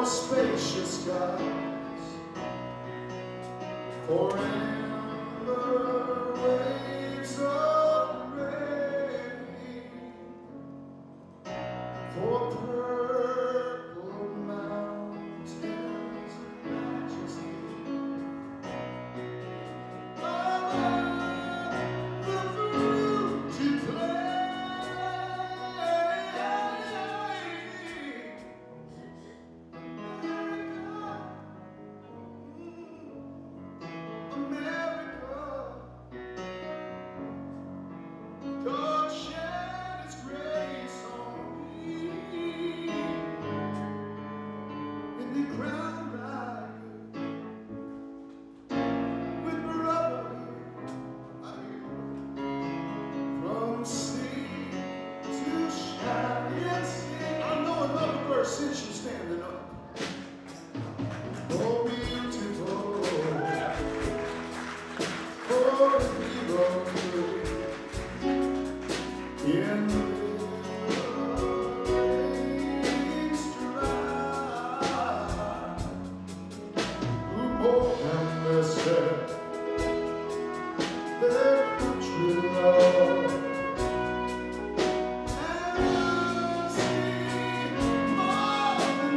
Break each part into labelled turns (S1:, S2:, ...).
S1: spacious skies, for amber waves of rain, for purple mountains of majesty. The fruity America, God shed His grace on me, and He crowned with brotherly, from sea to shining sea. I know another verse since you're standing up. Oh, beautiful. For the heroes in the rain's dry, who more than said their country love, and see more than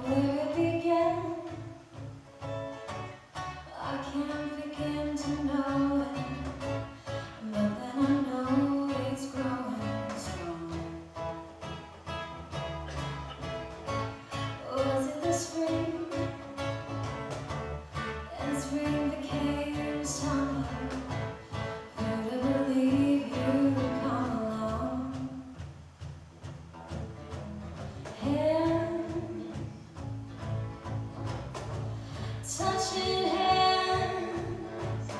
S2: where it began, I can't begin to know it, but then I know it's growing strong. Was it the spring? And spring became summer. Who'd have believed you'd come along? Touching hands,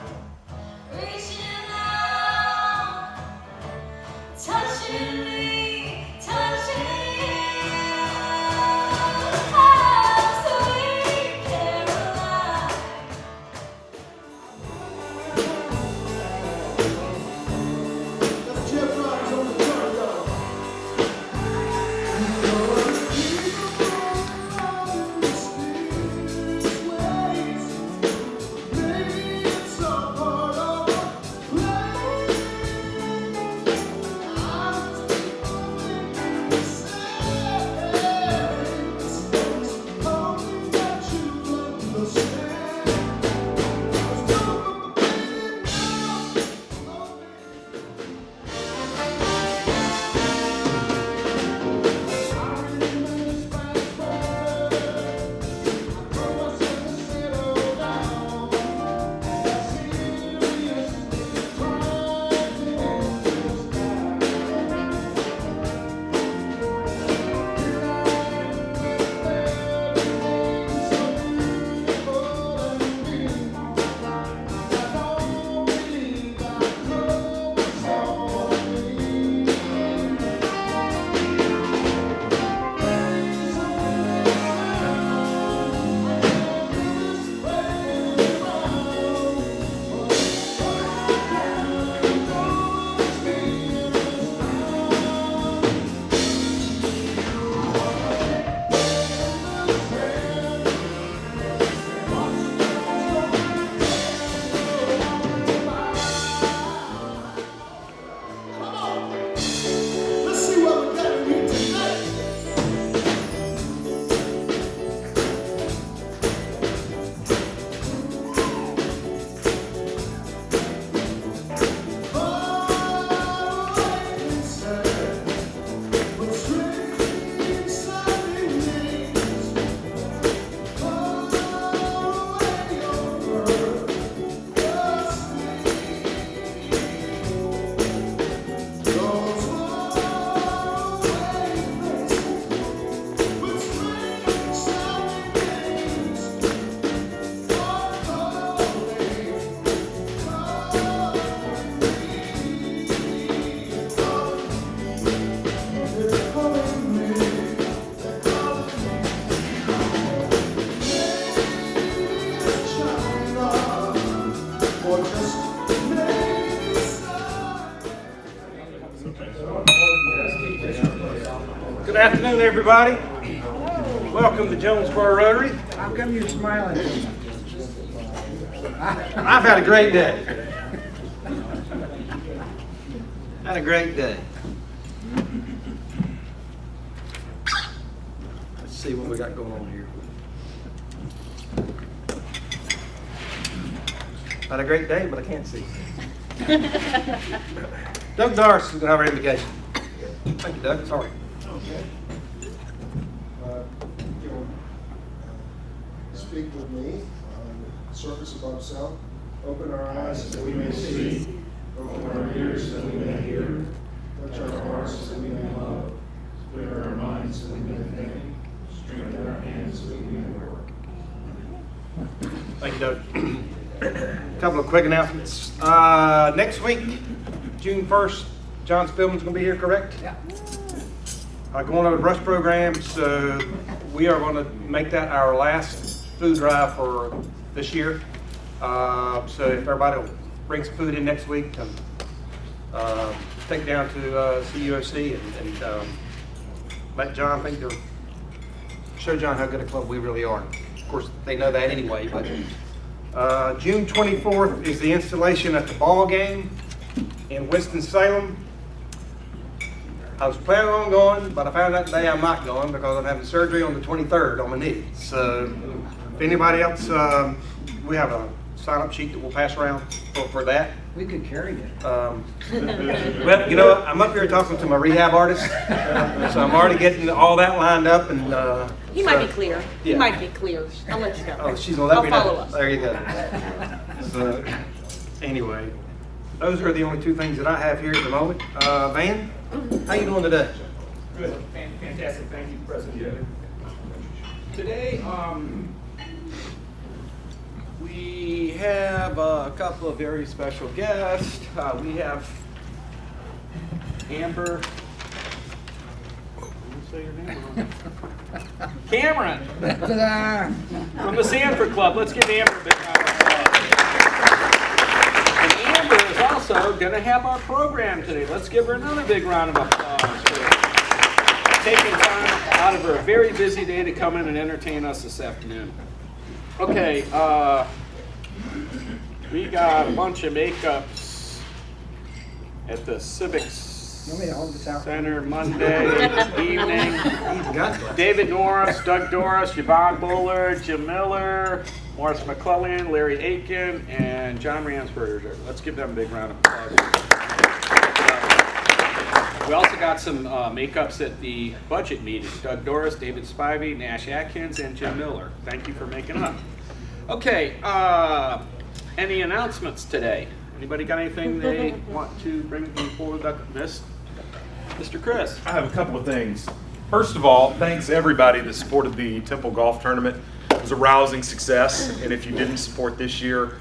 S1: or just maybe sigh.
S3: Good afternoon, everybody. Welcome to Jonesboro Rotary.
S4: How come you're smiling?
S3: I've had a great day. Had a great day. Let's see what we got going on here. Had a great day, but I can't see. Doug Doris is going to have our invocation. Thank you, Doug. Sorry.
S1: Okay. You'll speak with me on the surface above self. Open our eyes that we may see. Open our ears that we may hear. Touch our hearts that we may love. Clear our minds that we may think. Strengthen our hands that we may work.
S3: Thank you, Doug. A couple of quick announcements. Next week, June 1st, John Spillman's going to be here, correct?
S4: Yeah.
S3: Going over the brush program, so we are going to make that our last food drive for this year. So if everybody will bring some food in next week, and take it down to CUOC and let John think they're, show John how good a club we really are. Of course, they know that anyway, but June 24th is the installation at the ball game in Winston-Salem. I was planning on going, but I found out today I'm not going because I'm having surgery on the 23rd on my knee. So if anybody else, we have a sign-up sheet that we'll pass around for that.
S4: We could carry it.
S3: Well, you know what? I'm up here talking to my rehab artist, so I'm already getting all that lined up. And
S5: He might be clear. He
S3: yeah.
S5: might be clear. I'll let you know.
S3: Oh, she's gonna let me know.
S5: I'll follow up.
S3: There you go. So anyway, those are the only two things that I have here at the moment. Van, how you doing today?
S6: Good, fantastic. Thank you, President. Today, we have a couple of very special guests. We have Amber. Say your name. Cameron from the Sanford Club. Let's give Amber a big round of applause. And Amber is also going to have our program today. Let's give her another big round of applause for taking time out of her very busy day to come in and entertain us this afternoon. Okay, we got a bunch of makeups at the Civics
S4: You want me to hold this out?
S6: Center Monday evening. David Norris, Doug Doris, Yvonne Bullard, Jim Miller, Morris McClellan, Larry Aiken, and John Ransberger. Let's give them a big round of applause. We also got some makeups at the budget meeting. Doug Doris, David Spivey, Nash Atkins, and Jim Miller. Thank you for making up. Okay, any announcements today? Anybody got anything they want to bring before Mr. Chris?
S7: I have a couple of things. First of all, thanks to everybody that supported the Temple Golf Tournament. It was a rousing success, and if you didn't support this year,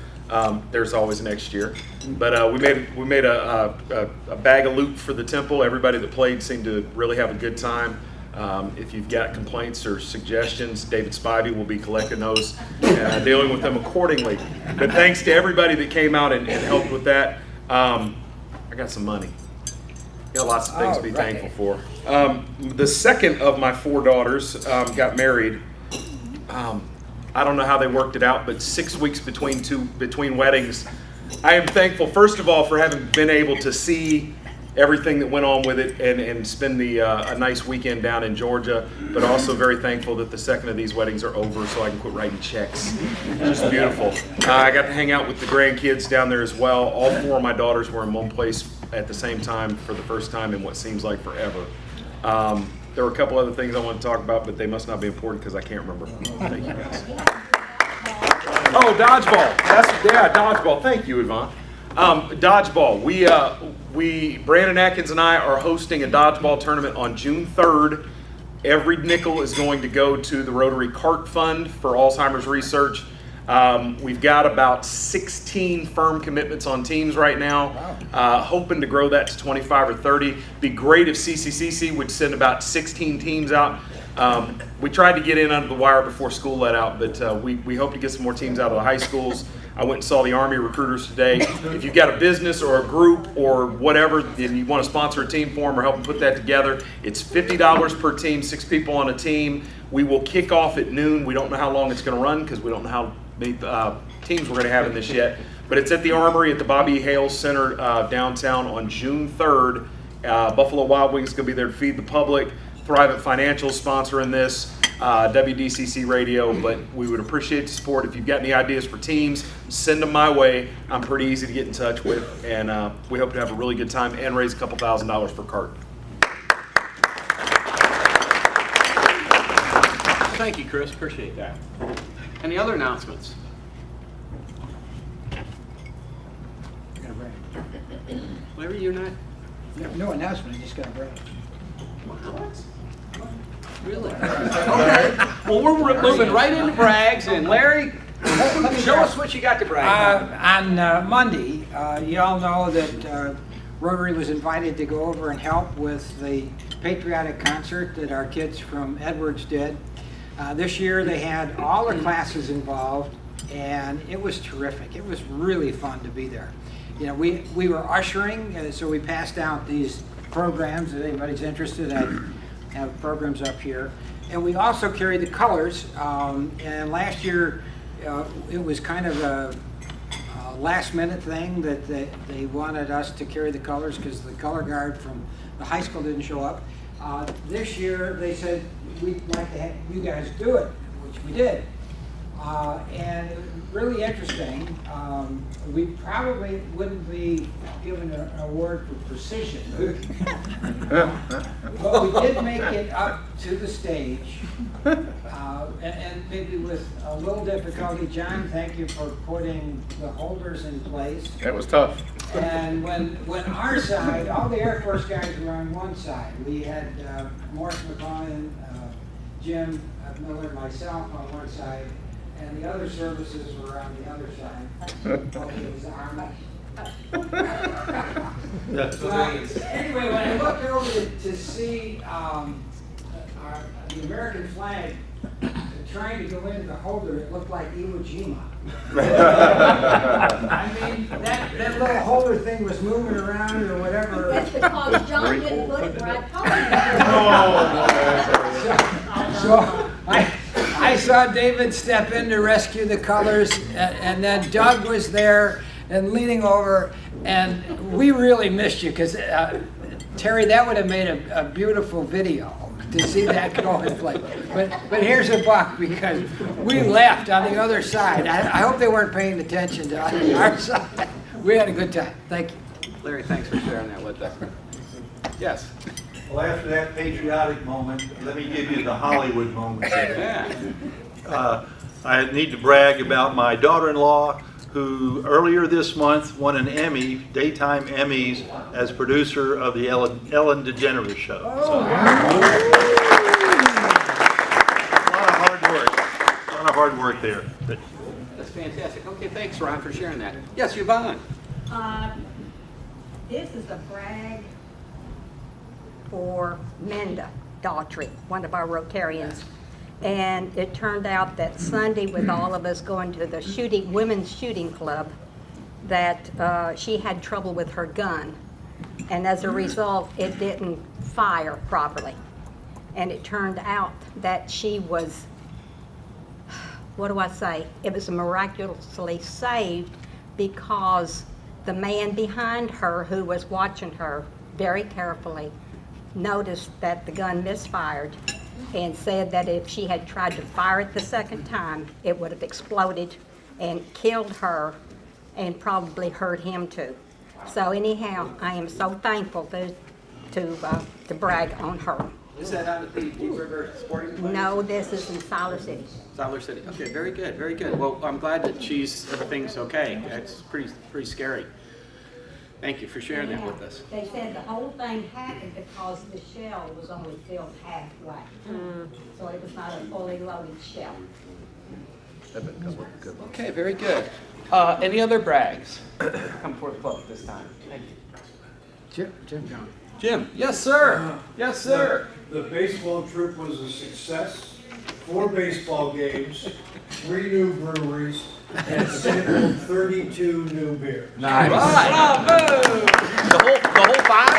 S7: there's always next year. But we made a bag of loot for the Temple. Everybody that played seemed to really have a good time. If you've got complaints or suggestions, David Spivey will be collecting those and dealing with them accordingly. But thanks to everybody that came out and helped with that. I got some money. Got lots of things to be thankful for. The second of my four daughters got married. I don't know how they worked it out, but 6 weeks between weddings. I am thankful, first of all, for having been able to see everything that went on with it and spend a nice weekend down in Georgia, but also very thankful that the second of these weddings are over so I can quit writing checks. Just beautiful. I got to hang out with the grandkids down there as well. All four of my daughters were in one place at the same time for the first time in what seems like forever. There were a couple other things I want to talk about, but they must not be important because I can't remember. Thank you, guys. Oh, dodgeball. Dodgeball. Thank you, Yvonne. Dodgeball. We Brandon Atkins and I are hosting a dodgeball tournament on June 3rd. Every nickel is going to go to the Rotary Cart Fund for Alzheimer's research. We've got about 16 firm commitments on teams right now, hoping to grow that to 25 or 30. Be great if CCCC would send about 16 teams out. We tried to get in under the wire before school let out, but we hope to get some more teams out of the high schools. I went and saw the Army recruiters today. If you've got a business or a group or whatever, and you want to sponsor a team for them or help them put that together, it's $50 per team, 6 people on a team. We will kick off at noon. We don't know how long it's going to run because we don't know how many teams we're going to have in this yet. But it's at the Armory at the Bobby Hales Center downtown on June 3rd. Buffalo Wild Wings is going to be there to feed the public. Thrivent Financial sponsoring this. WDCC Radio, but we would appreciate the support. If you've got any ideas for teams, send them my way. I'm pretty easy to get in touch with, and we hope to have a really good time and raise a couple $1,000s for CART.
S6: Thank you, Chris. Appreciate that. Any other announcements? Larry, you're not?
S4: No announcement, I just got a break.
S6: Really? Okay. Well, we're moving right into brags, and Larry, show us what you got to brag about.
S4: On Monday, you all know that Rotary was invited to go over and help with the patriotic concert that our kids from Edwards did. This year they had all the classes involved, and it was terrific. It was really fun to be there. You know, we were ushering, so we passed out these programs. If anybody's interested, I have programs up here. And we also carried the colors, and last year it was kind of a last minute thing that they wanted us to carry the colors because the color guard from the high school didn't show up. This year they said, we'd like to have you guys do it, which we did. And it was really interesting. We probably wouldn't be given an award for precision, but we did make it up to the stage, and maybe with a little difficulty. John, thank you for putting the holders in place.
S8: That was tough.
S4: And when our side, all the Air Force guys were on one side. We had Morris McClellan, Jim Miller, and myself on one side, and the other services were on the other side. Okay, it was the Army. Anyway, when I looked over to see the American flag trying to go into the holder, it looked like Iwo Jima. I mean, that little holder thing was moving around or whatever.
S9: That's because John didn't put it where I
S4: So I saw David step in to rescue the colors, and then Doug was there and leaning over, and we really missed you because Terry, that would have made a beautiful video to see that go in play. But here's a buck because we left on the other side. I hope they weren't paying attention to our side. We had a good time. Thank you.
S6: Larry, thanks for sharing that with us. Yes.
S10: Well, after that patriotic moment, let me give you the Hollywood moment.
S6: Yeah.
S10: I need to brag about my daughter-in-law, who earlier this month won an Emmy, daytime Emmys, as producer of the Ellen DeGeneres Show. So, a lot of hard work there. But
S6: That's fantastic. Okay, thanks, Ron, for sharing that. Yes, Yvonne.
S9: This is a brag for Minda Daughtry, one of our Rotarians. And it turned out that Sunday, with all of us going to the women's shooting club, that she had trouble with her gun. And as a result, it didn't fire properly. And it turned out that she was, what do I say? It was miraculously saved because the man behind her who was watching her very carefully noticed that the gun misfired and said that if she had tried to fire it the second time, it would have exploded and killed her and probably hurt him too. So anyhow, I am so thankful to brag on her.
S6: Is that out at the Deep River Sporting Place?
S9: No, this is in Siler City.
S6: Siler City. Okay, very good, very good. Well, I'm glad that everything's okay. That's pretty scary. Thank you for sharing that with us.
S9: They said the whole thing happened because the shell was only filled halfway. So it was not a fully loaded shell.
S6: Okay, very good. Any other brags? Come forth, club at this time. Thank you.
S4: Jim John.
S6: Jim. Yes, sir. Yes, sir.
S11: The baseball trip was a success. 4 baseball games, 3 new breweries,
S8: and sampled 32 new beers.
S6: Nice. Bravo! The whole 5?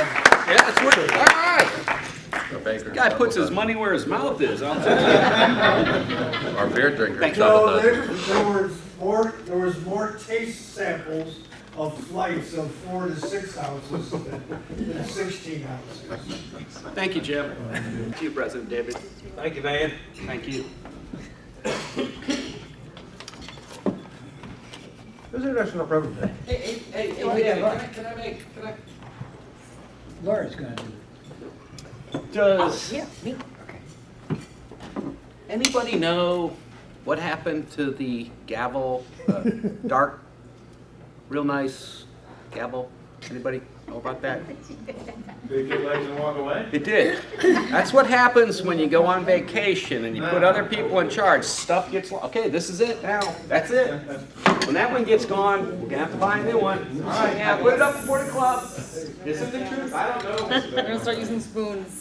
S6: Yeah, that's right. All right. The guy puts his money where his mouth is, I'll tell you.
S11: Our beer drinker.
S6: Thanks.
S8: No, there was more taste samples of flights of 4 to 6 ounces than 16 ounces.
S6: Thank you, Jim. Thank you, President David.
S3: Thank you, Van.
S6: Thank you.
S3: Who's introducing our program today?
S6: Hey, can I
S4: Laura's gonna do it.
S6: does
S9: Yeah, me.
S6: anybody know what happened to the gavel, dark, real nice gavel? Anybody know about that?
S10: Did it get legs and walk away?
S6: It did. That's what happens when you go on vacation and you put other people in charge. Stuff gets, okay, this is it now. That's it. When that one gets gone, we're gonna have to buy a new one. All right, yeah, put it up before the club. Is it the truth? I don't know.
S5: We're gonna start using spoons.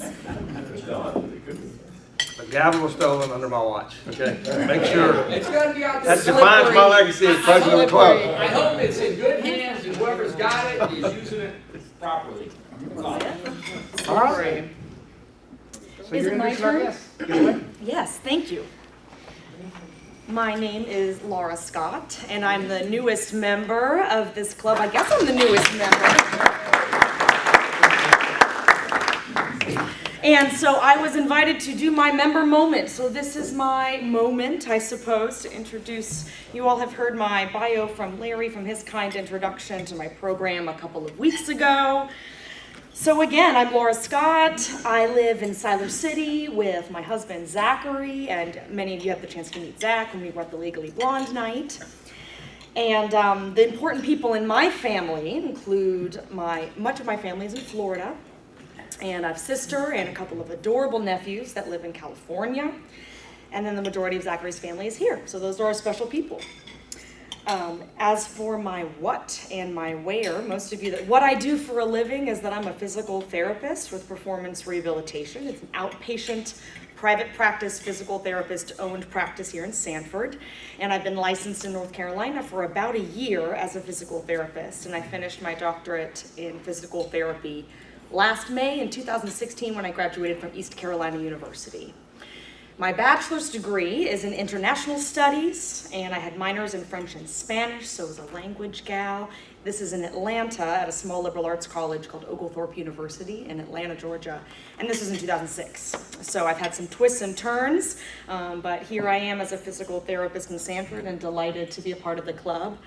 S3: The gavel was stolen under my watch, okay? Make sure.
S6: It's gonna be out
S3: That
S6: there.
S3: defines my legacy as president of the club.
S6: I hope it's in good hands and whoever's got it is using it properly.
S3: All right. So
S5: Is
S3: you're
S5: it my
S3: introducing our
S5: turn?
S3: guest.
S5: Yes, thank you. My name is Laura Scott, and I'm the newest member of this club. I guess I'm the newest member. And so I was invited to do my member moment. So this is my moment, I suppose, to introduce. You all have heard my bio from Larry, from his kind introduction to my program a couple of weeks ago. So again, I'm Laura Scott. I live in Siler City with my husband, Zachary, and many of you had the chance to meet Zach when we were at the Legally Blonde night. And the important people in my family include much of my family is in Florida. And I have a sister and a couple of adorable nephews that live in California. And then the majority of Zachary's family is here. So those are our special people. As for my what and my where, most of you, what I do for a living is that I'm a physical therapist with performance rehabilitation. It's an outpatient private practice physical therapist owned practice here in Sanford. And I've been licensed in North Carolina for about a year as a physical therapist. And I finished my doctorate in physical therapy last May in 2016 when I graduated from East Carolina University. My bachelor's degree is in international studies, and I had minors in French and Spanish, so I was a language gal. This is in Atlanta at a small liberal arts college called Oglethorpe University in Atlanta, Georgia, and this was in 2006. So I've had some twists and turns, but here I am as a physical therapist in Sanford and delighted to be a part of the club.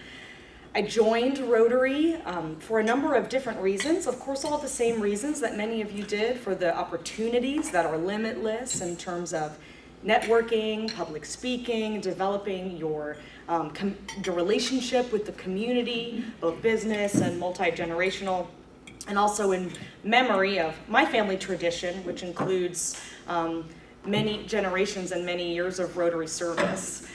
S5: I joined Rotary for a number of different reasons. Of course, all the same reasons that many of you did, for the opportunities that are limitless in terms of networking, public speaking, developing your relationship with the community, both business and multi-generational, and also in memory of my family tradition, which includes many generations and many years of Rotary service.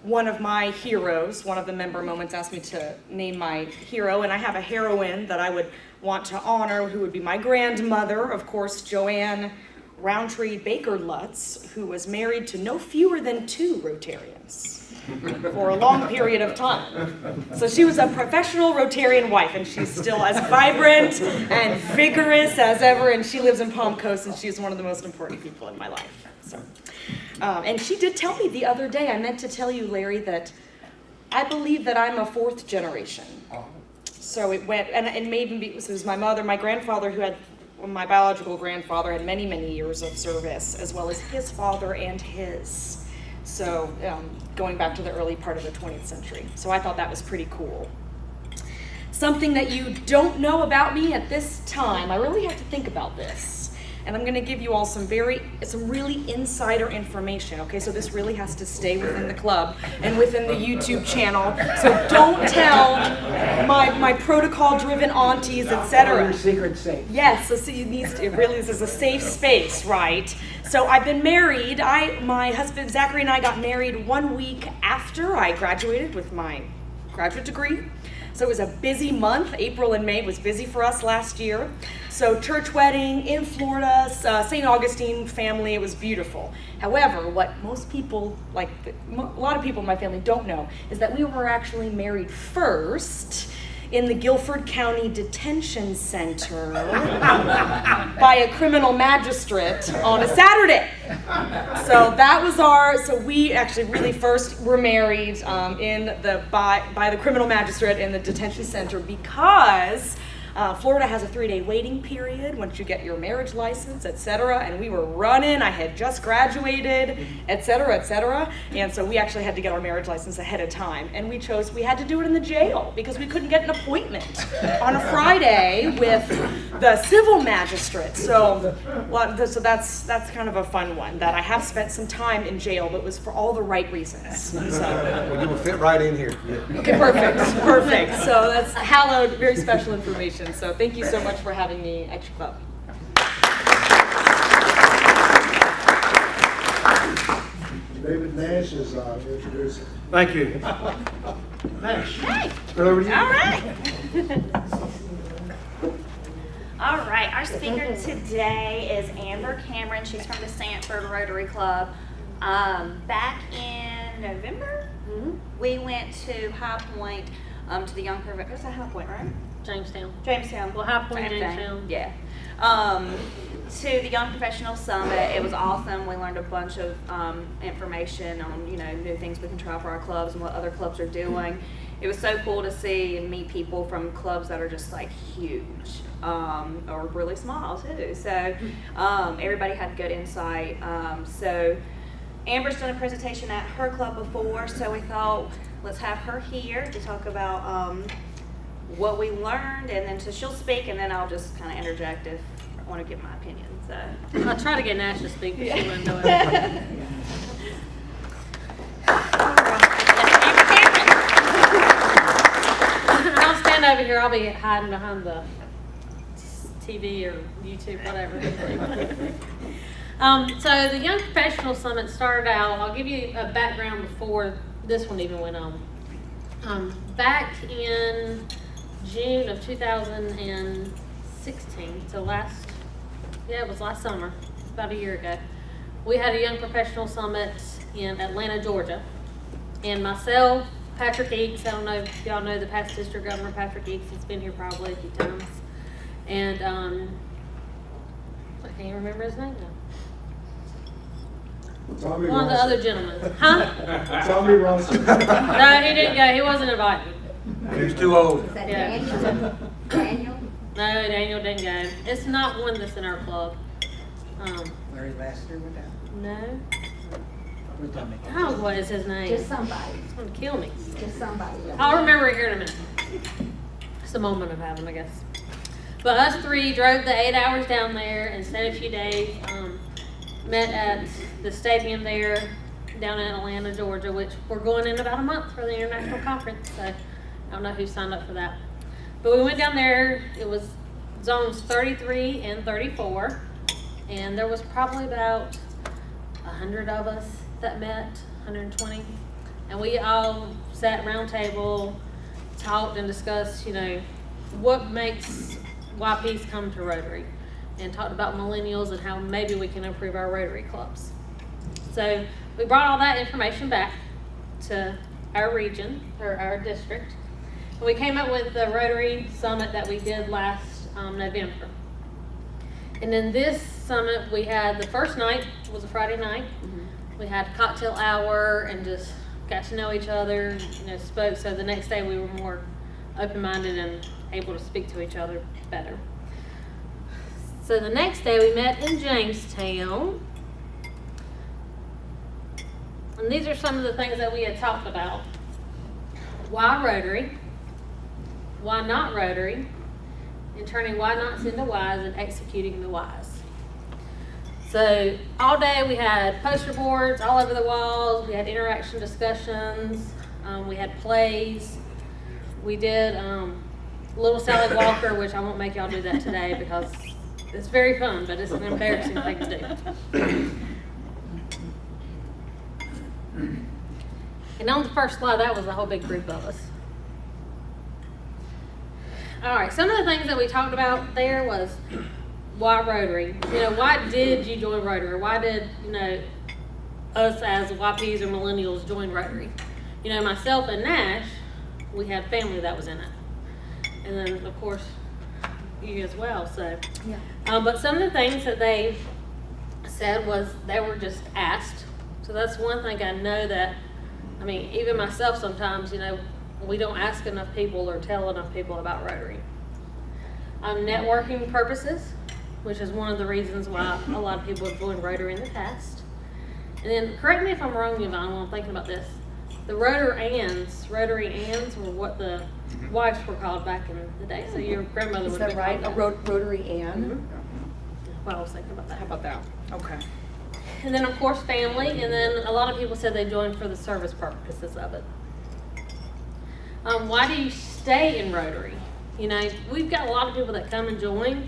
S5: One of my heroes, one of the member moments asked me to name my hero, and I have a heroine that I would want to honor, who would be my grandmother, of course, Joanne Roundtree Baker Lutz, who was married to no fewer than 2 Rotarians for a long period of time. So she was a professional Rotarian wife, and she's still as vibrant and vigorous as ever, and she lives in Palm Coast, and she's one of the most important people in my life. So, and she did tell me the other day, I meant to tell you, Larry, that I believe that I'm a 4th generation. So it went, and it may even be, so it was my mother, my grandfather, who had, my biological grandfather had many, many years of service, as well as his father and his. So going back to the early part of the 20th century. So I thought that was pretty cool. Something that you don't know about me at this time, I really had to think about this. And I'm gonna give you all some really insider information, okay? So this really has to stay within the club and within the YouTube channel. So don't tell my protocol-driven aunties, etc.
S4: Your secret safe.
S5: Yes, so this is a safe space, right? So I've been married, my husband Zachary and I got married 1 week after I graduated with my graduate degree. So it was a busy month. April and May was busy for us last year. So church wedding in Florida, St. Augustine family, it was beautiful. However, what most people, a lot of people in my family don't know, is that we were actually married first in the Guilford County Detention Center by a criminal magistrate on a Saturday. So that was so we actually really first were married by the criminal magistrate in the detention center because Florida has a 3-day waiting period once you get your marriage license, etc. And we were running. I had just graduated, etc. And so we actually had to get our marriage license ahead of time. And we had to do it in the jail because we couldn't get an appointment on a Friday with the civil magistrate. So that's kind of a fun one that I have spent some time in jail, but it was for all the right reasons. So.
S6: Well, you will fit right in here.
S5: Okay, perfect. So that's hallowed, very special information. So thank you so much for having me at your club.
S1: David Nash is introducing.
S3: Thank you.
S1: Nash.
S12: All right. All right, our speaker today is Amber Cameron. She's from the Sanford Rotary Club. Back in November, we went to High Point, to the Young Perfect. What's that, High Point, right? Jamestown.
S13: Well, High Point,
S12: Same thing.
S13: Jamestown.
S12: Yeah. To the Young Professional Summit. It was awesome. We learned a bunch of information on, new things we can try for our clubs and what other clubs are doing. It was so cool to see and meet people from clubs that are just like huge, or really small too. So everybody had good insight. So Amber's done a presentation at her club before, so we thought let's have her here to talk about what we learned, and then so she'll speak, and then I'll just kind of interject if I want to give my opinion. So
S13: I'll try to get Nash to speak, but she wouldn't do it. I'll stand over here. I'll be hiding behind the TV or YouTube, whatever. So the Young Professional Summit started out, I'll give you a background before this one even went on. Back in June of 2016, so it was last summer, about a year ago, we had a Young Professional Summit in Atlanta, Georgia. And myself, Patrick Eakes, I don't know if y'all know the past district governor, Patrick Eakes, he's been here probably a few times. And I can't remember his name now.
S1: Tommy
S13: One of the
S1: Ronson.
S13: other gentlemen. Huh?
S1: Tommy Ronson.
S13: No, he didn't go. He wasn't invited.
S3: He's too old.
S9: Is that
S13: Yeah.
S9: Daniel?
S13: No, Daniel didn't go. It's not one that's in our club.
S4: Larry Lassiter with that.
S13: No.
S4: With Tommy.
S13: Oh, what is his name?
S9: Just somebody,
S13: It's gonna kill me.
S9: just somebody.
S13: I'll remember it here in a minute. It's a moment of heaven, I guess. But us three drove the 8 hours down there and stayed a few days. Met at the stadium there down in Atlanta, Georgia, which we're going in about a month for the international conference. So I don't know who signed up for that. But we went down there. It was zones 33 and 34. And there was probably about 100 of us that met, 120. And we all sat round table, talked and discussed, what makes YPs come to Rotary, and talked about millennials and how maybe we can improve our Rotary clubs. So we brought all that information back to our region, or our district. And we came up with the Rotary Summit that we did last November. And then this summit, we had the first night, was a Friday night. We had a cocktail hour and just got to know each other, spoke. So the next day we were more open-minded and able to speak to each other better. So the next day we met in Jamestown. And these are some of the things that we had talked about. Why Rotary? Why not Rotary? And turning why nots into whys and executing the whys. So all day we had poster boards all over the walls. We had interaction discussions. We had plays. We did Little Sally Walker, which I won't make y'all do that today because it's very fun, but it's an embarrassing thing to do. And on the first slide, that was a whole big group of us. All right, some of the things that we talked about there was why Rotary? Why did you join Rotary? Why did, us as YPs or millennials join Rotary? Myself and Nash, we had family that was in it. And then, of course, you as well, so.
S5: Yeah.
S13: But some of the things that they said was they were just asked. So that's one thing I know that, even myself sometimes, we don't ask enough people or tell enough people about Rotary. Networking purposes, which is one of the reasons why a lot of people have joined Rotary in the past. And then, correct me if I'm wrong, Yvonne, while I'm thinking about this. The Rotary Anns were what the wives were called back in the day. So your grandmother
S5: Is
S13: would
S5: that
S13: be
S5: right? A
S13: called that.
S5: Rotary Ann?
S13: Mm-hmm. Well, I was thinking about that.
S5: How about that? Okay.
S13: And then, of course, family. And then a lot of people said they joined for the service purposes of it. Why do you stay in Rotary? We've got a lot of people that come and join,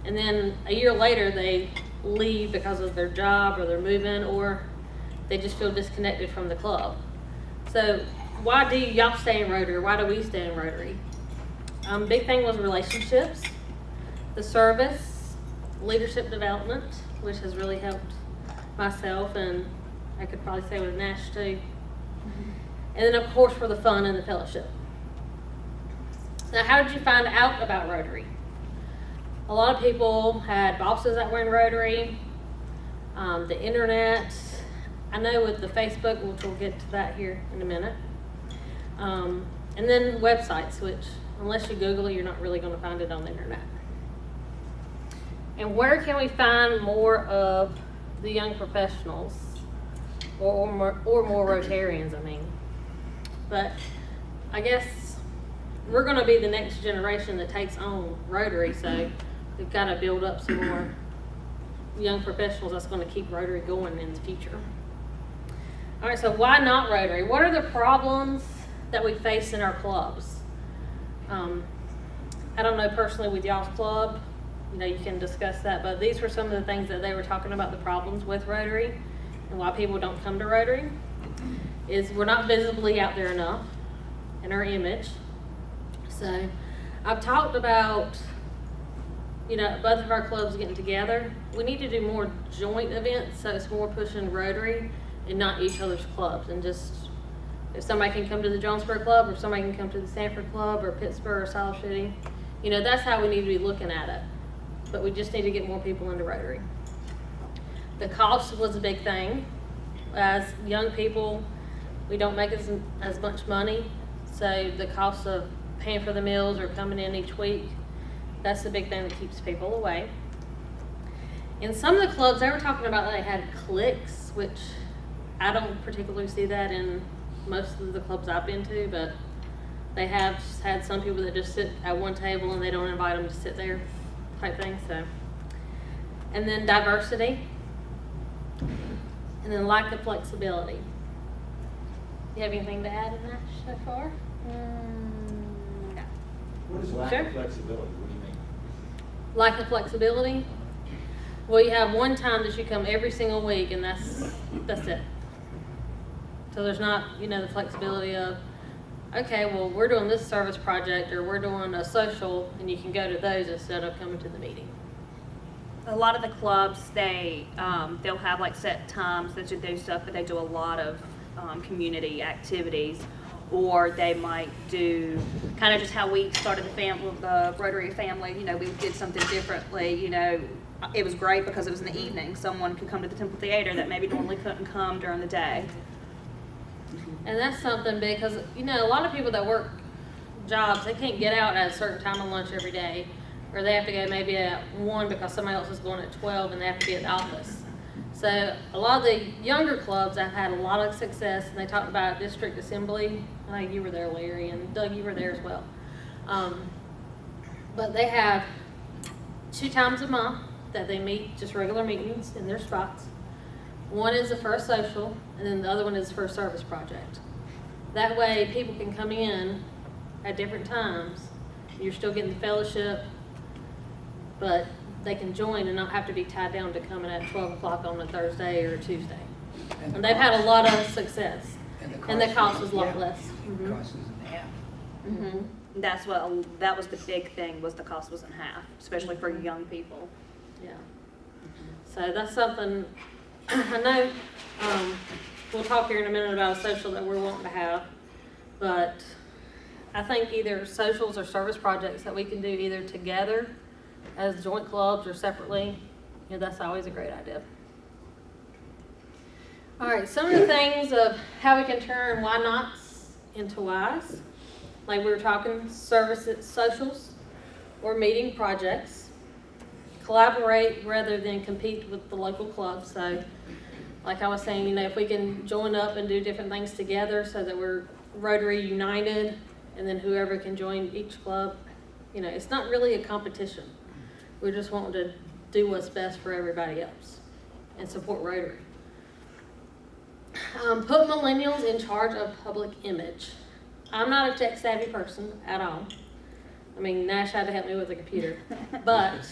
S13: and then a year later they leave because of their job or they're moving, or they just feel disconnected from the club. So why do y'all stay in Rotary? Why do we stay in Rotary? Big thing was relationships, the service, leadership development, which has really helped myself, and I could probably say with Nash too. And then, of course, for the fun and the fellowship. Now, how did you find out about Rotary? A lot of people had bosses that were in Rotary, the internet. I know with the Facebook, which we'll get to that here in a minute. And then websites, which unless you Google it, you're not really going to find it on the internet. And where can we find more of the young professionals or more Rotarians, But I guess we're going to be the next generation that takes on Rotary, so we've got to build up some more young professionals that's going to keep Rotary going in the future. All right, so why not Rotary? What are the problems that we face in our clubs? I don't know personally with y'all's club, you can discuss that, but these were some of the things that they were talking about, the problems with Rotary and why people don't come to Rotary. Is we're not visibly out there enough in our image. So I've talked about, both of our clubs getting together. We need to do more joint events, so it's more pushing Rotary and not each other's clubs. And just, if somebody can come to the Jonesboro Club, or if somebody can come to the Sanford Club, or Pittsburgh, or South City, that's how we need to be looking at it. But we just need to get more people into Rotary. The cost was a big thing. As young people, we don't make as much money, so the cost of paying for the meals or coming in each week, that's the big thing that keeps people away. In some of the clubs, they were talking about they had cliques, which I don't particularly see that in most of the clubs I've been to, but they have had some people that just sit at one table and they don't invite them to sit there type thing. So, and then diversity, and then lack of flexibility. You have anything to add in that so far? No.
S11: What is lack of flexibility? What do you mean?
S13: Lack of flexibility? Well, you have one time that you come every single week, and that's it. So there's not, the flexibility of, okay, well, we're doing this service project, or we're doing a social, and you can go to those instead of coming to the meeting.
S12: A lot of the clubs, they'll have like set times that you do stuff, but they do a lot of community activities, or they might do kind of just how we started the Rotary family. We did something differently. It was great because it was in the evening. Someone could come to the Temple Theater that maybe normally couldn't come during the day.
S13: And that's something because, a lot of people that work jobs, they can't get out at a certain time of lunch every day, or they have to go maybe at 1 because somebody else is going at 12 and they have to be at the office. So a lot of the younger clubs have had a lot of success, and they talked about district assembly. I know you were there, Larry, and Doug, you were there as well. But they have 2 times a month that they meet, just regular meetings in their spots. One is the first social, and then the other one is the first service project. That way people can come in at different times. You're still getting the fellowship, but they can join and not have to be tied down to coming at 12 o'clock on a Thursday or a Tuesday. And they've had a lot of success. And the cost is a lot less.
S4: Cost is in half.
S13: Mm-hmm.
S12: that was the big thing, was the cost was in half, especially for young people.
S13: Yeah. So that's something, I know, we'll talk here in a minute about a social that we're wanting to have, but I think either socials or service projects that we can do either together as joint clubs or separately, that's always a great idea. All right, some of the things of how we can turn why nots into whys, like we were talking, services, socials, or meeting projects. Collaborate rather than compete with the local clubs. So, like I was saying, if we can join up and do different things together so that we're Rotary united, and then whoever can join each club, it's not really a competition. We're just wanting to do what's best for everybody else and support Rotary. Put millennials in charge of public image. I'm not a tech savvy person at all. I mean, Nash had to help me with the computer. But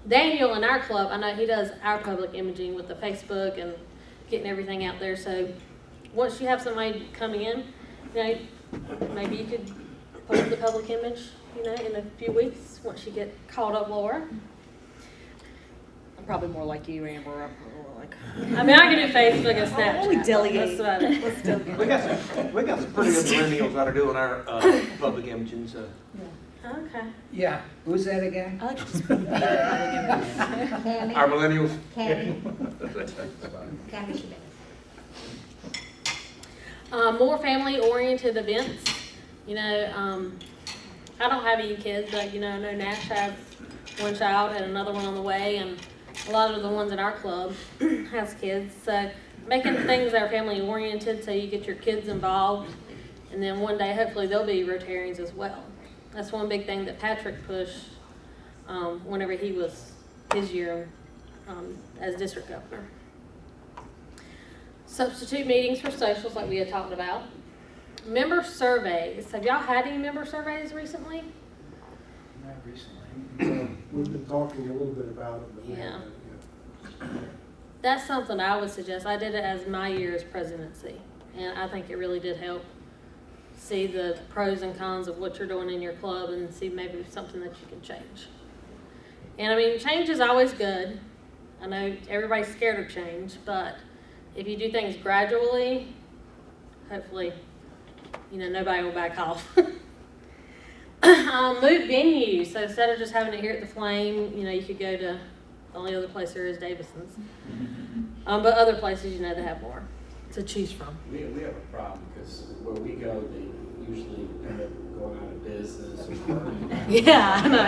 S13: Daniel in our club, I know he does our public imaging with the Facebook and getting everything out there. So once you have somebody come in, maybe you could put up the public image, in a few weeks once you get called up, Laura.
S5: I'm probably more like you, Amber.
S13: I mean, I can do Facebook and Snapchat.
S5: We delegate.
S13: That's about it.
S3: We got some pretty good millennials that are doing our public imaging, so.
S13: Okay.
S4: Yeah, who's that again?
S5: I like to just put the public image.
S3: Our millennials.
S13: More family-oriented events. I don't have any kids, but I know Nash has one child and another one on the way, and a lot of the ones in our club has kids. So making things that are family-oriented so you get your kids involved, and then one day hopefully they'll be Rotarians as well. That's one big thing that Patrick pushed whenever he was his year as district governor. Substitute meetings for socials like we had talked about. Member surveys. Have y'all had any member surveys recently?
S4: Not recently.
S1: We've been talking a little bit about it, but we
S13: Yeah.
S1: haven't yet.
S13: That's something I would suggest. I did it as my year as presidency, and I think it really did help see the pros and cons of what you're doing in your club and see maybe something that you can change. And I mean, change is always good. I know everybody's scared of change, but if you do things gradually, hopefully, nobody will back off. Move venues. So instead of just having it here at the Flame, you could go to the only other place there is Davison's. But other places, they have more to choose from.
S11: We have a problem because where we go, they usually end up going out of business.
S13: Yeah, I know.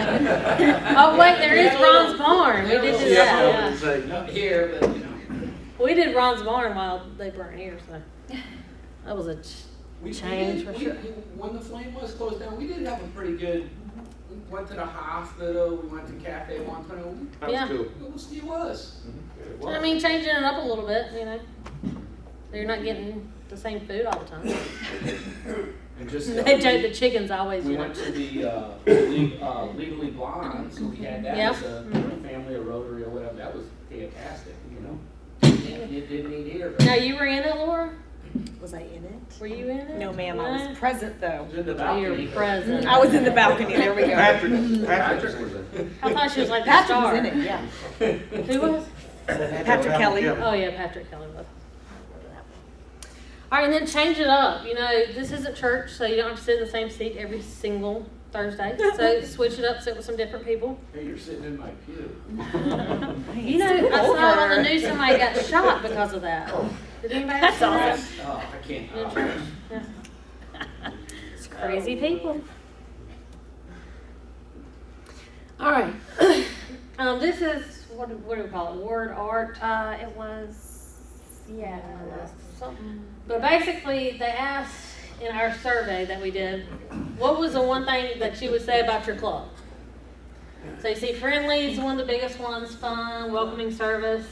S13: Oh wait, there is Ron's Barn. We did do that. Yeah.
S11: Not here, but
S13: We did Ron's Barn while they weren't here, so that was a change for sure.
S11: When the Flame was closed down, we did have a pretty good. We went to the hospital. We went to Cafe Montano.
S13: Yeah.
S3: Cool.
S11: It was. It was.
S13: I mean, changing it up a little bit, You're not getting the same food all the time.
S11: And just
S13: They joke the chicken's always,
S11: we went to the Legally Blonde, so we had that
S13: Yep.
S11: as a family or Rotary or whatever. That was fantastic, It didn't need here.
S13: Now, you were in it, Laura?
S5: Was I in it?
S13: Were you in it?
S5: No, ma'am. I was present though.
S11: In the
S13: Oh,
S11: balcony.
S13: you're present.
S5: I was in the balcony. There we go.
S3: Patrick was in.
S13: I thought she was like the
S5: Patrick
S13: star.
S5: was in it. Yeah.
S13: Who was?
S5: Patrick Kelly.
S13: Oh yeah, Patrick Kelly was. All right, and then change it up. This isn't church, so you don't have to sit in the same seat every single Thursday. So switch it up, sit with some different people.
S11: Hey, you're sitting in my pew.
S13: I saw on the news somebody got shot because of that. Did anybody else see that?
S11: Oh, I can't.
S13: In church? Yeah. It's crazy people. All right. This is what do we call it? Word art.
S12: It was, yeah.
S13: Something. But basically, they asked in our survey that we did, what was the one thing that you would say about your club? So you see, friendly is one of the biggest ones. Fun, welcoming service.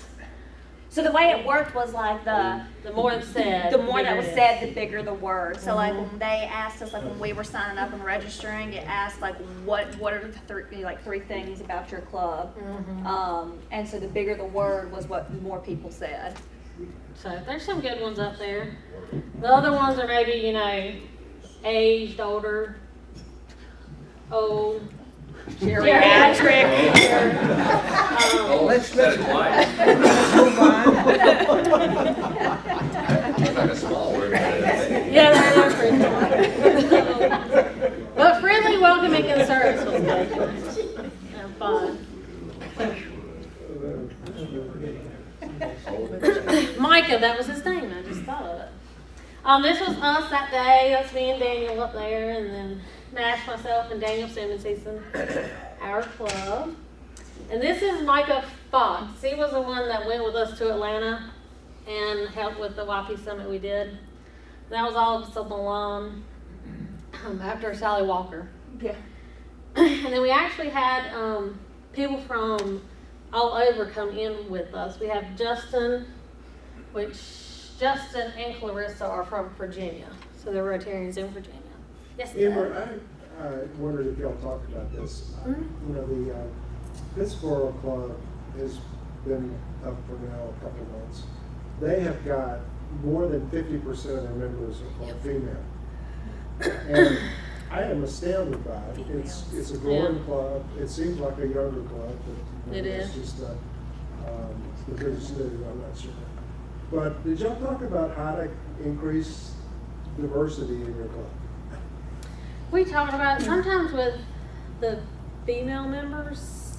S12: So the way it worked was like
S13: The more it's said,
S12: the more that
S13: bigger
S12: was
S13: it is.
S12: said, the bigger the word. So like when they asked us, like when we were signing up and registering, it asked like what are the three things about your club, and so the bigger the word was what more people said.
S13: So there's some good ones up there. The other ones are maybe, aged, older, old,
S5: Geriatric.
S4: Let's move on.
S14: Like a small word.
S13: Yeah, they're friendly. But friendly, welcoming, and serviceful. And fun. Micah, that was his name. I just thought of it. This was us that day. Us, me, and Daniel up there, and then Nash, myself, and Daniel Simmons, he's in our club. And this is Micah Fox. He was the one that went with us to Atlanta and helped with the YP Summit we did. That was all of us alum after Sally Walker.
S5: Yeah.
S13: And then we actually had people from all over come in with us. We have Justin and Clarissa are from Virginia. So they're Rotarians in Virginia. Yes,
S1: Amber, I wondered if y'all talked about this. You know, the Pittsburgh Club has been up for now a couple months. They have got more than 50% of their members are female. And I am astounded by it. It's a growing club. It seems like a younger club, but
S13: It
S1: it's
S13: is.
S1: just the biggest new, I'm not sure. But did y'all talk about how to increase diversity in your club?
S13: We talked about it sometimes with the female members,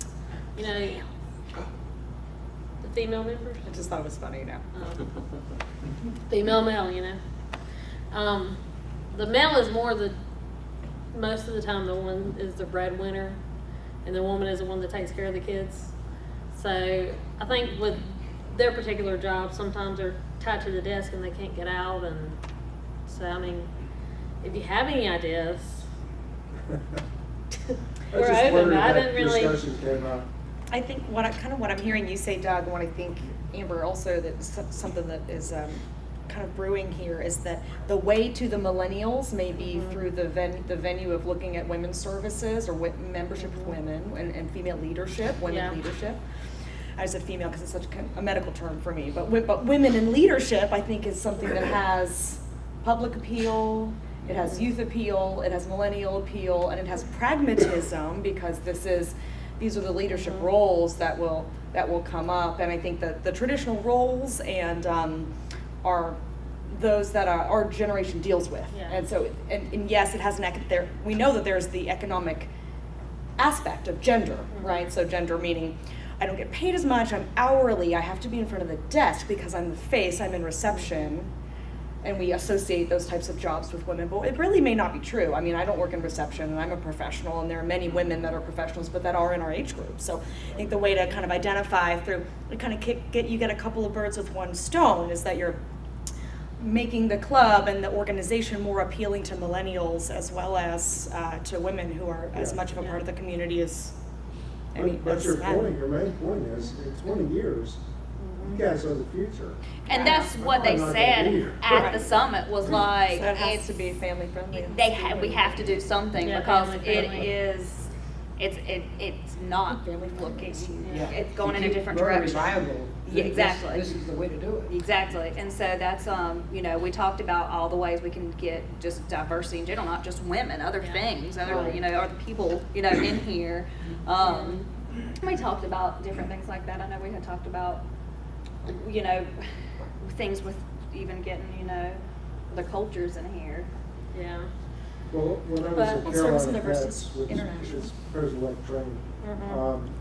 S13: you know, the female members.
S5: I just thought it was funny, you know.
S13: Female, male, you know. The male is most of the time the one is the breadwinner, and the woman is the one that takes care of the kids. So I think with their particular job, sometimes they're tied to the desk and they can't get out. And so, I mean, if you have any ideas, we're open. I didn't really.
S1: Discussion came up.
S5: I think what I'm hearing you say, Doug, and what I think, Amber, also that something that is kind of brewing here is that the way to the millennials may be through the venue of looking at women's services or membership of women and female leadership, leadership. I said female because it's such a medical term for me, but women in leadership, I think, is something that has public appeal. It has youth appeal, it has millennial appeal, and it has pragmatism because these are the leadership roles that will come up. And I think that the traditional roles and are those that our generation deals with.
S13: Yeah.
S5: And so, and yes, it has we know that there's the economic aspect of gender, right? So gender meaning I don't get paid as much, I'm hourly, I have to be in front of the desk because I'm the face, I'm in reception. And we associate those types of jobs with women, but it really may not be true. I mean, I don't work in reception, and I'm a professional, and there are many women that are professionals, but that are in our age group. So I think the way to kind of identify get a couple of birds with one stone is that you're making the club and the organization more appealing to millennials as well as to women who are as much of a part of the community as.
S1: But your main point is, in 20 years, you guys are the future.
S12: And that's what they said at the summit was like,
S5: So it has to be family friendly.
S12: we have to do something because it's not
S5: family
S12: looking.
S4: Yeah.
S12: It's going in a
S4: To keep
S12: different
S4: Rotary
S12: direction.
S4: viable,
S12: Yeah, exactly.
S4: This is the way to do it.
S12: Exactly, and so that's we talked about all the ways we can get just diversity in general, not just women, other things, other other people in here. We talked about different things like that. I know we had talked about things with even getting the cultures in here.
S13: Yeah.
S1: Well, when I was
S5: But
S1: at
S5: service
S1: Carolina
S5: and diversity
S1: Pets, which
S5: international.
S1: is President-elect training,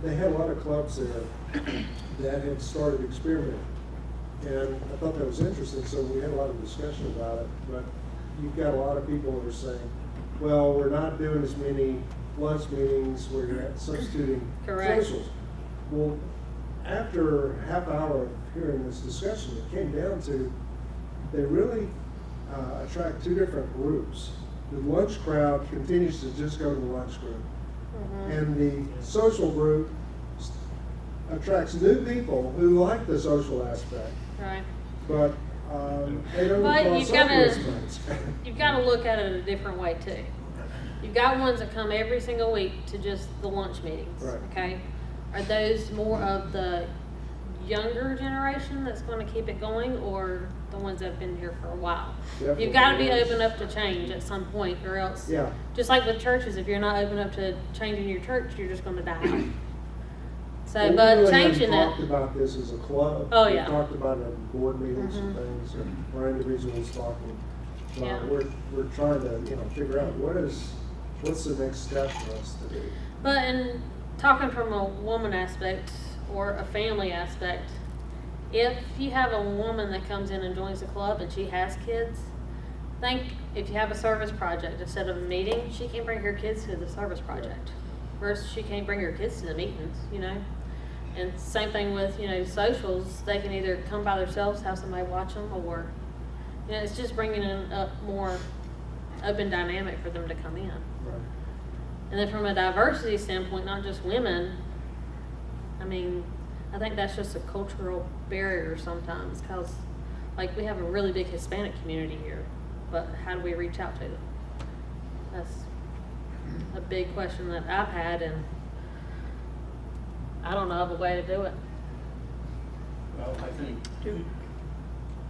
S1: they had a lot of clubs there that had started experimenting. And I thought that was interesting, so we had a lot of discussion about it. But you've got a lot of people that are saying, well, we're not doing as many lunch meetings, we're substituting
S13: Correct.
S1: socials. Well, after half hour of hearing this discussion, it came down to they really attract two different groups. The lunch crowd continues to just go to the lunch group. And the social group attracts new people who like the social aspect,
S13: Right.
S1: but they don't
S13: But
S1: cross
S13: you've
S1: over as
S13: gotta-
S1: much.
S13: You've got to look at it a different way too. You've got ones that come every single week to just the lunch meetings.
S1: Right.
S13: Okay, are those more of the younger generation that's going to keep it going, or the ones that have been here for a while.
S1: Definitely
S13: You've got to be
S1: is.
S13: open up to change at some point, or else,
S1: Yeah.
S13: just like with churches, if you're not open up to changing your church, you're just going to die out. So,
S1: Well, we
S13: but
S1: really
S13: changing
S1: haven't talked
S13: it,
S1: about this as a club.
S13: Oh,
S1: We
S13: yeah.
S1: talked about it at board meetings and
S13: Mhm.
S1: things, or individuals talking. But
S13: Yeah.
S1: we're trying to, figure out what's the next step for us to do.
S13: but in talking from a woman aspect or a family aspect, if you have a woman that comes in and joins the club and she has kids, think if you have a service project, instead of a meeting, she can bring her kids to the service project. Versus she can't bring her kids to the meetings, And same thing with, socials. They can either come by themselves, have somebody watch them, or, it's just bringing in a more open dynamic for them to come in.
S1: Right.
S13: And then from a diversity standpoint, not just women, I think that's just a cultural barrier sometimes, because, like, we have a really big Hispanic community here, but how do we reach out to them? That's a big question that I've had, and I don't know of a way to do it.
S15: Well, I think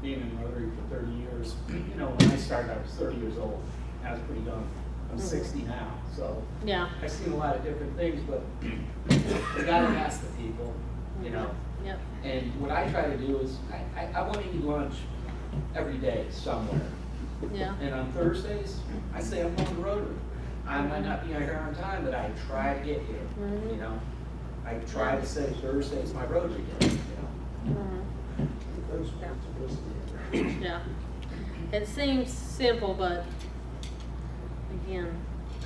S15: being in Rotary for 30 years, when I started, I was 30 years old. I was pretty young. I'm 60 now, so
S13: Yeah.
S15: I've seen a lot of different things, but you gotta ask the people,
S13: Yep.
S15: And what I try to do is, I want to eat lunch every day somewhere.
S13: Yeah.
S15: And on Thursdays, I say I'm going to Rotary. I might not be here on time, but I try to get here,
S13: Mhm.
S15: I try to say Thursday's my Rotary day,
S13: Mhm.
S1: Those-
S13: Yeah. It seems simple, but again,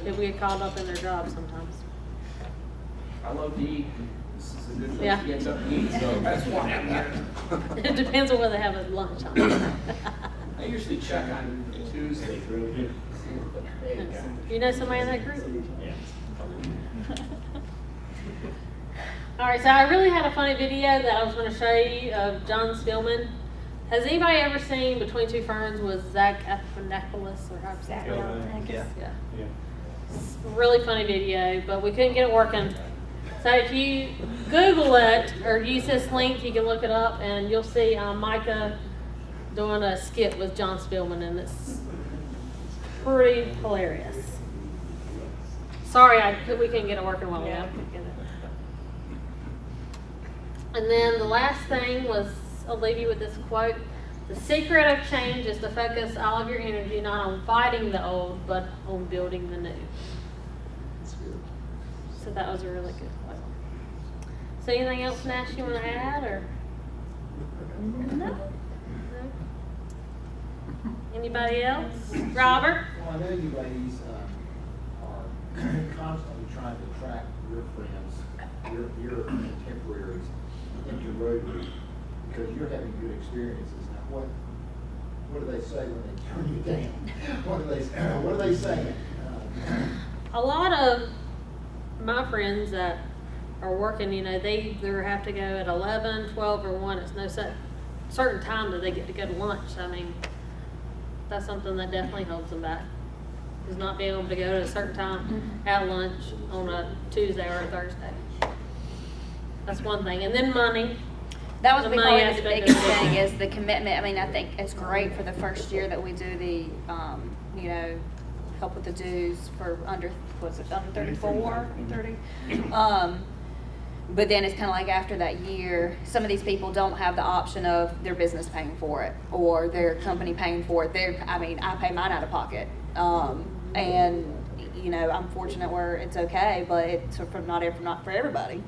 S13: we get caught up in their jobs sometimes.
S15: I love to eat. This is a good place
S13: Yeah.
S15: to get something to eat, so that's why I'm here.
S13: It depends on what they have at lunchtime.
S15: I usually check on Tuesday through here. There you go.
S13: You know somebody in that group? All right, so I really had a funny video that I was going to show you of John Spillman. Has anybody ever seen Between Two Ferns with Zach Galifianakis or how Zach Galifianakis?
S6: Yeah.
S13: Yeah. It's a really funny video, but we couldn't get it working. So if you Google it or use this link, you can look it up and you'll see Micah doing a skit with John Spillman, and it's pretty hilarious. Sorry, we couldn't get it working while we had it. And then the last thing was, I'll leave you with this quote: "The secret of change is to focus all of your energy not on fighting the old, but on building the new."
S1: That's good.
S13: So that was a really good quote. So anything else, Nash, you want to add, or? No? Anybody else? Robert?
S16: Well, I know you ladies are constantly trying to track your friends, your contemporaries into Rotary, because you're having good experiences. Now, what do they say when they turn you down? What are they saying?
S13: A lot of my friends that are working, they either have to go at 11, 12, or 1. It's no certain time that they get to go to lunch. That's something that definitely holds them back, is not being able to go at a certain time at lunch on a Tuesday or a Thursday. That's one thing. And then money.
S12: That was
S13: The
S12: probably
S13: money
S12: the
S13: aspect
S12: biggest
S13: of it.
S12: thing is the commitment. I think it's great for the first year that we do the, help with the dues for under 34, 30. But then it's kind of like after that year, some of these people don't have the option of their business paying for it or their company paying for it. I pay mine out of pocket. And, I'm fortunate where it's okay, but it's not for everybody.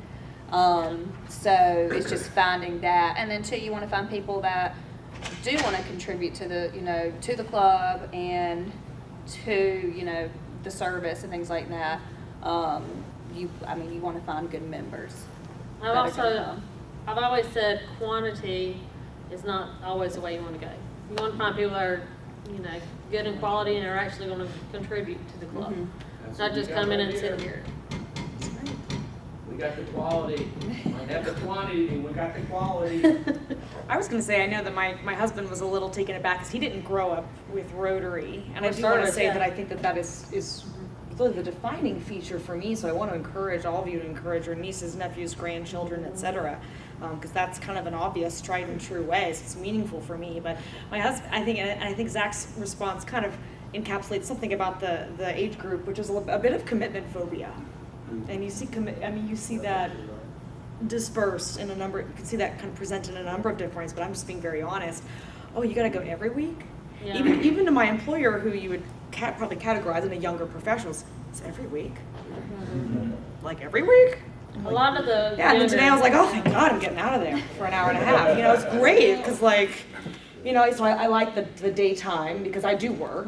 S12: So it's just finding that. And then too, you want to find people that do want to contribute to the, to the club and to, the service and things like that. You want to find good members.
S13: I've always said quantity is not always the way you want to go. You want to find people that are, good in quality and are actually going to contribute to the club.
S15: That's
S13: Not
S15: what
S13: just
S15: we got
S13: come in
S15: right
S13: and sit
S15: here.
S13: here.
S15: We got the quality. Might have the quantity, we got the quality.
S5: I was going to say, I know that my husband was a little taken aback because he didn't grow up with Rotary. And I
S13: Or
S5: do want to
S13: service,
S5: say
S13: yeah.
S5: that I think that is really the defining feature for me. So I want to encourage all of you to encourage your nieces, nephews, grandchildren, etc. because that's kind of an obvious, tried and true way. So it's meaningful for me. But my husband, I think Zach's response kind of encapsulates something about the age group, which is a bit of commitment phobia. And you see you see that dispersed in a number. You can see that kind of presented in a number of different ways. But I'm just being very honest. Oh, you got to go every week?
S13: Yeah.
S5: Even to my employer, who you would probably categorize in a younger professionals, it's every week. Like every week?
S13: A lot of the
S5: Yeah, and then today I was like, oh, thank God I'm getting out of there for an hour and a half. You know, it's great because, like, you know, so I like the daytime because I do work.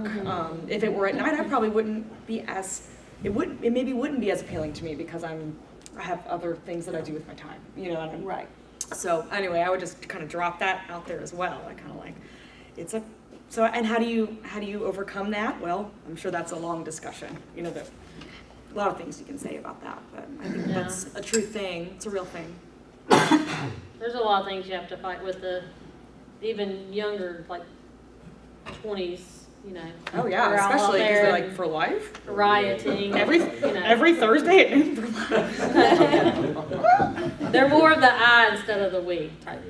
S5: If it were at night, I probably wouldn't be as, it maybe wouldn't be as appealing to me because I have other things that I do with my time, you know. And
S9: Right.
S5: So anyway, I would just kind of drop that out there as well. I kind of like, so, and how do you overcome that? Well, I'm sure that's a long discussion. You know, a lot of things you can say about that, but I think that's a true thing. It's a real thing.
S13: There's a lot of things you have to fight with the even younger, like 20s, you know.
S5: Oh yeah,
S13: They're all
S5: especially
S13: out
S5: because
S13: there
S5: they're like for life.
S13: Rioting.
S5: Every Thursday at noon for life.
S13: They're more of the I instead of the we type.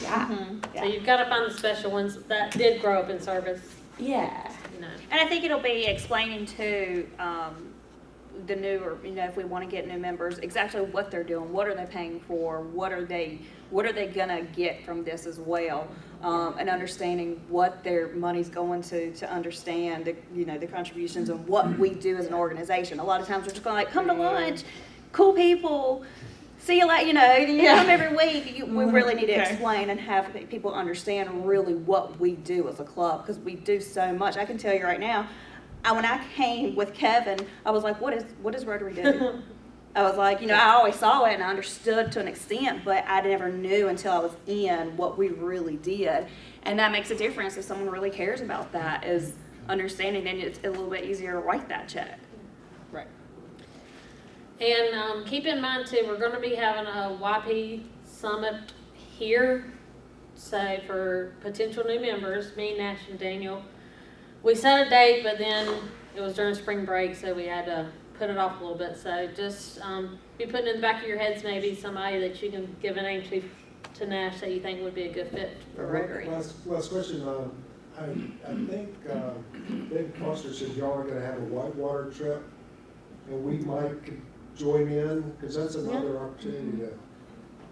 S5: Yeah.
S13: So you've got to find the special ones that did grow up in service.
S5: Yeah.
S13: You know.
S12: And I think it'll be explaining to the new, or you know, if we want to get new members, exactly what they're doing, what are they paying for, what are they gonna get from this as well, and understanding what their money's going to understand the contributions and what we do as an organization. A lot of times we're just going like, come to lunch, cool people. See you later, you come every week. We really need to explain and have people understand really what we do as a club, because we do so much. I can tell you right now, when I came with Kevin, I was like, what does Rotary do? I was like, I always saw it and I understood to an extent, but I never knew until I was in what we really did. And that makes a difference if someone really cares about that, is understanding, then it's a little bit easier to write that check.
S5: Right.
S13: And keep in mind too, we're going to be having a YP summit here. So for potential new members, me, Nash, and Daniel, we set a date, but then it was during spring break, so we had to put it off a little bit. So just be putting in the back of your heads maybe somebody that you can give a name to Nash that you think would be a good fit for Rotary.
S1: Last question. I think Dave Foster said y'all are going to have a whitewater trip, and we might join in, because that's another opportunity to.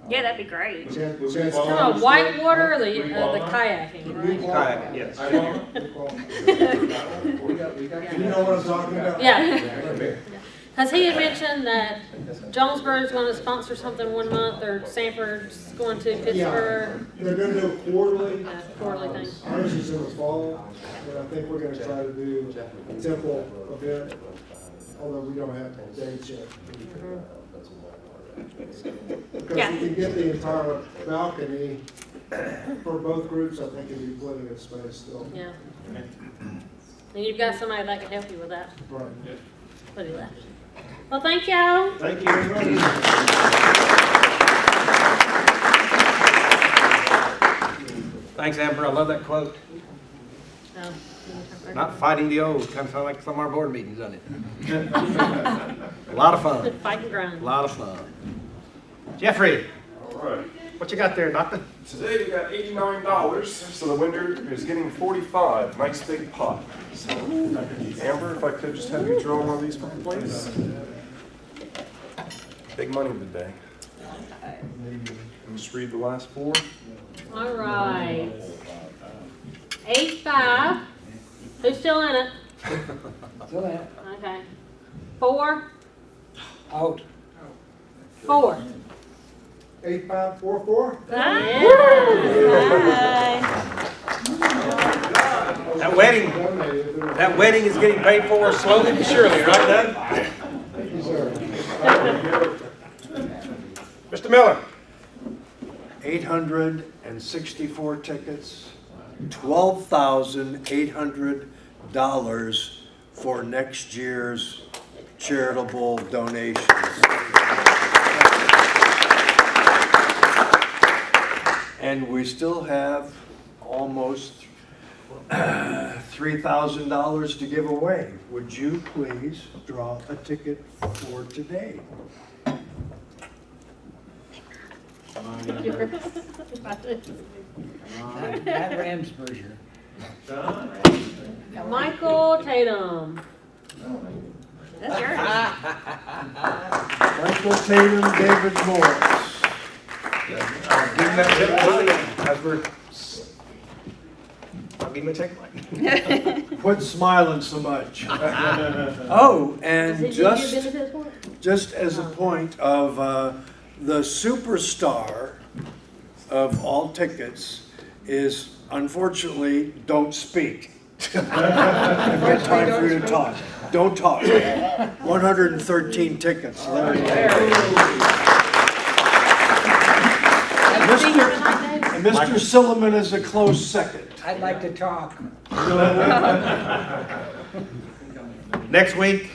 S12: Yeah, that'd be great.
S13: Whitewater or the kayaking, right?
S3: Kayaking, yes.
S1: You know what I'm talking about?
S13: Yeah. Because he had mentioned that Jonesboro is going to sponsor something one month, or Sanford's going to Pittsburgh.
S1: Yeah, they're going to do a quarterly.
S13: Quarterly thing.
S1: Ours is in the fall, and I think we're going to try to do a temple event, although we don't have dates yet. Because we can get the entire balcony for both groups. I think it'd be plenty of space still.
S13: Yeah. And you've got somebody that can help you with that.
S1: Right.
S13: What do you left? Well, thank y'all.
S1: Thank you very much.
S3: Thanks, Amber. I love that quote.
S13: Oh.
S3: Not fighting the old. Kind of sound like some of our board meetings, doesn't it? A lot of fun.
S13: Fight and grind.
S3: A lot of fun. Jeffrey.
S17: All right.
S3: What you got there, Doctor?
S17: Today we got $89, so the winner is getting 45. Nice big pot. So, Amber, if I could just have you draw one of these for me, please. Big money today. And just read the last four.
S13: All right. 8-5. Who's still in it?
S4: Still in it.
S13: Okay. 4.
S4: Out.
S13: 4.
S1: 8544.
S3: That wedding is getting paid for slowly but surely, right, Doug?
S1: Thank you, sir.
S3: Mr. Miller.
S18: 864 tickets, $12,800 for next year's charitable donations. And we still have almost $3,000 to give away. Would you please draw a ticket for today?
S4: That Ramsburger.
S13: Michael Tatum.
S12: That's yours.
S8: Michael Tatum, David Morris.
S3: Give him that check money as we're, I'll give him a check money.
S8: Quit smiling so much. Oh, and just as a point of the superstar of all tickets is unfortunately don't speak. I've got time for you to talk. Don't talk. 113 tickets. Larry. And Mr. Silliman is a close second.
S4: I'd like to talk.
S3: Next week,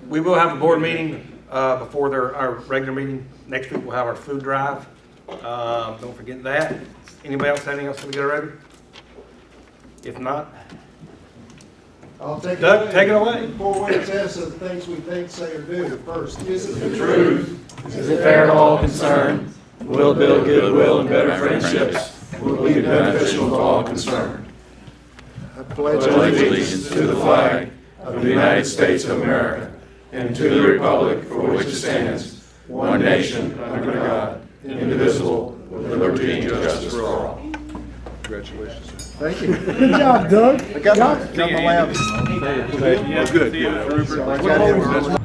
S3: we will have a board meeting before our regular meeting. Next week, we'll have our food drive. Don't forget that. Anybody else have anything else to go over? If not,
S1: I'll take
S3: Doug,
S1: it
S3: take it away.
S1: 4 way test of the things we think, say, or do. First, is it the
S19: Truth. Is it fair to all concerned? Will it build goodwill and better friendships? Will it be beneficial to all concerned?
S1: I
S19: Pledge allegiance to the flag of the United States of America and to the republic for which it stands, one nation, under God, indivisible, with liberty and justice for all.
S17: Congratulations.
S8: Thank you. Good job, Doug.
S17: I got my lab.
S7: Good.